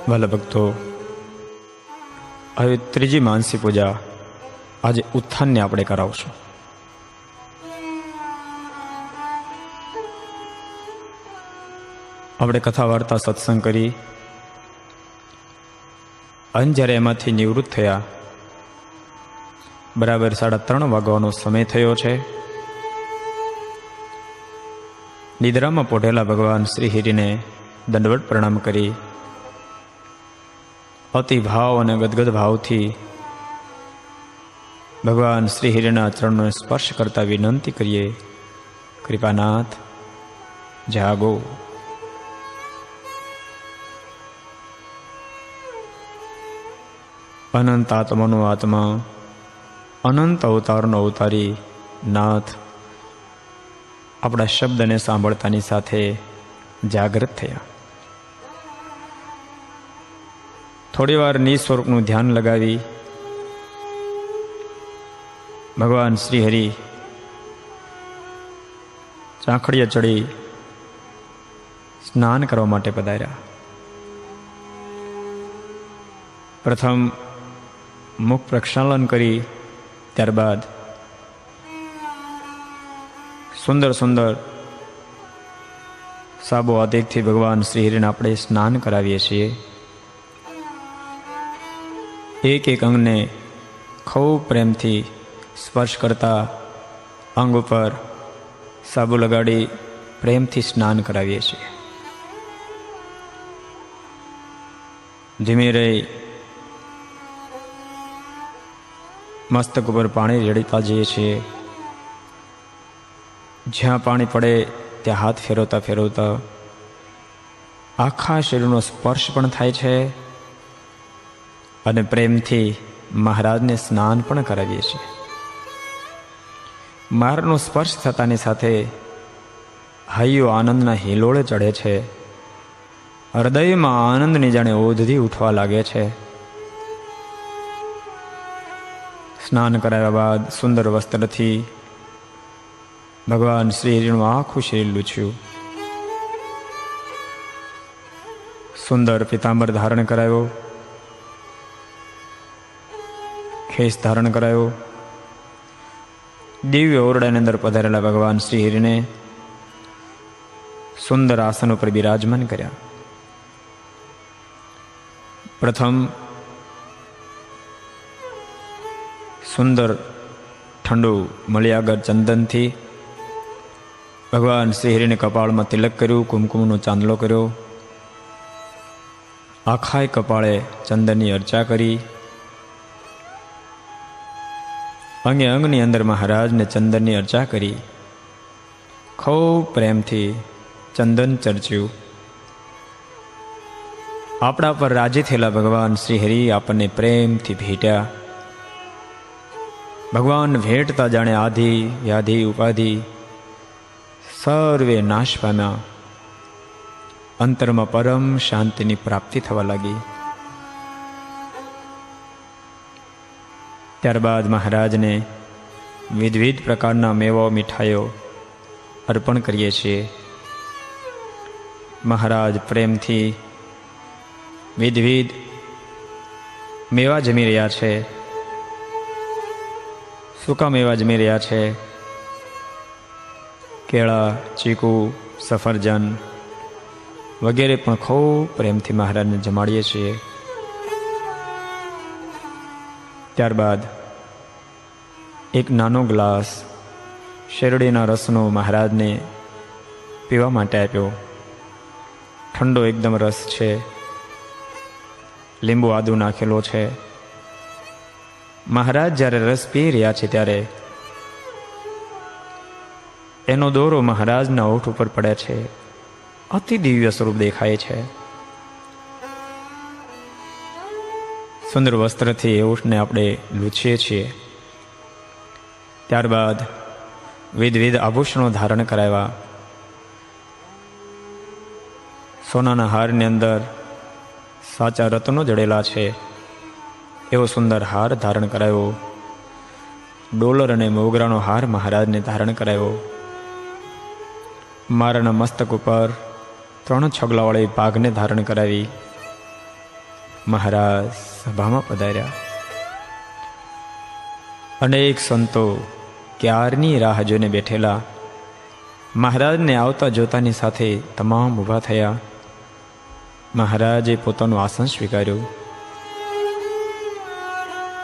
વાલા ભક્તો, હવે ત્રીજી માનસી પૂજા આજે ઉત્થાનને આપણે કરાવશું. આપણે કથા વાર્તા સત્સંગ કરી અને જ્યારે એમાંથી નિવૃત્ત થયા, બરાબર 3:30 વાગવાનો સમય થયો છે. નિદ્રામાં પોઢેલા ભગવાન શ્રી હરિને દંડવત પ્રણામ કરી અતિ ભાવ અને ગદગદ ભાવથી ભગવાન શ્રી હરિના ચરણોને સ્પર્શ કરતા વિનંતી કરીએ, કૃપાનાથ જાગો. અનંત આત્માનો આત્મા, અનંત અવતારનો અવતારી નાથ આપણા શબ્દને સાંભળતાની સાથે જાગૃત થયા. થોડી વાર નિસ્વરૂપનું ધ્યાન લગાવી ભગવાન શ્રી હરિ ચાંખડીએ ચડી સ્નાન કરવા માટે પધાર્યા. પ્રથમ મુખ પ્રક્ષાલન કરી ત્યારબાદ સુંદર સુંદર સાબો આદેકથી ભગવાન શ્રી હરિને આપણે સ્નાન કરાવીએ છીએ. એક એક અંગને ખૂબ પ્રેમથી સ્પર્શ કરતા અંગ ઉપર સાબુ લગાડી પ્રેમથી સ્નાન કરાવીએ છીએ. ધીમે રહી મસ્તક ઉપર પાણી રેડતા જઈએ છીએ. જ્યાં પાણી પડે ત્યાં હાથ ફેરવતા ફેરવતા આખા શરીરનો સ્પર્શ પણ થાય છે અને પ્રેમથી મહારાજને સ્નાન પણ કરાવીએ છીએ. મહારાજનો સ્પર્શ થતાની સાથે હૈયો આનંદના હિલોળે ચડે છે. હૃદયમાં આનંદની જાણે ઓધધી ઉઠવા લાગે છે. સ્નાન કરાવ્યા બાદ સુંદર વસ્ત્રથી ભગવાન શ્રી હરિનું આખું શરીર લૂછ્યું. સુંદર પિતાંબર ધારણ કરાયો, ખેસ ધારણ કરાયો. દિવ્ય ઓરડાની અંદર પધારેલા ભગવાન શ્રી હરિને સુંદર આસન ઉપર બિરાજમાન કર્યા. પ્રથમ સુંદર ઠંડુ મલિયાગર ચંદનથી ભગવાન શ્રી હરિને કપાળમાં તિલક કર્યું, કુમકુમનો ચાંદલો કર્યો. આખાય કપાળે ચંદનની અર્ચા કરી. અંગે અંગની અંદર મહારાજને ચંદનની અર્ચા કરી. ખૂબ પ્રેમથી ચંદન ચર્ચ્યું. આપણા પર રાજી થયેલા ભગવાન શ્રી હરિ આપણને પ્રેમથી ભેટ્યા. ભગવાન ભેટતા જાણે આધિ વ્યાધિ ઉપાધિ સર્વે નાશ પામ્યા. અંતરમાં પરમ શાંતિની પ્રાપ્તિ થવા લાગી. ત્યારબાદ મહારાજને વિવિધ પ્રકારના મેવાઓ મીઠાઈઓ અર્પણ કરીએ છીએ. મહારાજ પ્રેમથી વિવિધ મેવા જમી રહ્યા છે. સૂકા મેવા જમી રહ્યા છે. કેળા, ચીકુ, સફરજન વગેરે પણ ખૂબ પ્રેમથી મહારાજને જમાડીએ છીએ. ત્યારબાદ એક નાનો ગ્લાસ શેરડીના રસનો મહારાજને પીવા માટે આપ્યો. ઠંડો એકદમ રસ છે. લીંબુ આદુ નાખેલો છે. મહારાજ જ્યારે રસ પી રહ્યા છે ત્યારે એનો દોરો મહારાજના ઓઠ ઉપર પડે છે. અતિ દિવ્ય સ્વરૂપ દેખાય છે. સુંદર વસ્ત્રથી એ ઓઠને આપણે લૂછીએ છીએ. ત્યારબાદ વિવિધ આભૂષણો ધારણ કરાવ્યા. સોનાના હારની અંદર સાચા રત્નો જડેલા છે એવો સુંદર હાર ધારણ કરાયો. ડોલર અને મોગરાનો હાર મહારાજને ધારણ કરાયો. મારાના મસ્તક ઉપર 3 છગલાવાળી પાઘને ધારણ કરાવી. મહારાજ સભામાં પધાર્યા. અનેક સંતો ક્યારની રાહ જોઈને બેઠેલા મહારાજને આવતા જોતાની સાથે તમામ ઊભા થયા. મહારાજે પોતાનું આસન સ્વીકાર્યું.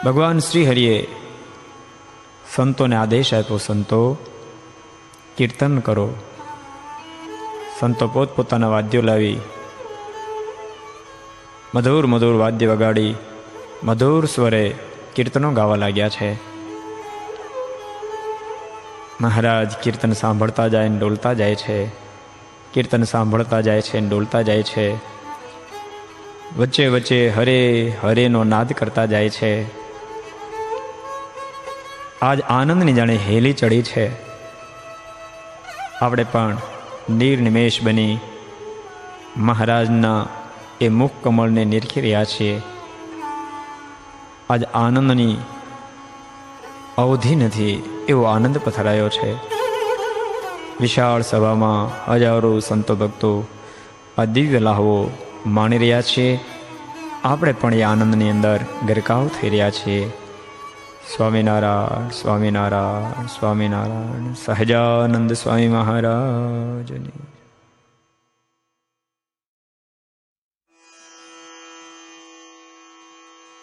ભગવાન શ્રી હરિએ સંતોને આદેશ આપ્યો, સંતો કીર્તન કરો. સંતો પોતપોતાના વાદ્યો લાવી મધુર મધુર વાદ્ય વગાડી મધુર સ્વરે કીર્તનો ગાવા લાગ્યા છે. મહારાજ કીર્તન સાંભળતા જાય ને ડોલતા જાય છે. કીર્તન સાંભળતા જાય છે ને ડોલતા જાય છે. વચ્ચે વચ્ચે હરે હરેનો નાદ કરતા જાય છે. આજ આનંદની જાણે હેલી ચડી છે. આપણે પણ નિર્નિમેષ બની મહારાજના એ મુખ કમળને નિરખી રહ્યા છીએ. આજ આનંદની અવધિ નથી એવો આનંદ પથરાયો છે. વિશાળ સભામાં હજારો સંતો ભક્તો આ દિવ્ય લાહવો માણી રહ્યા છીએ. આપણે પણ એ આનંદની અંદર ગરકાવ થઈ રહ્યા છીએ. સ્વામિનારાયણ સ્વામિનારાયણ સ્વામિનારાયણ. સહજાનંદ સ્વામી મહારાજની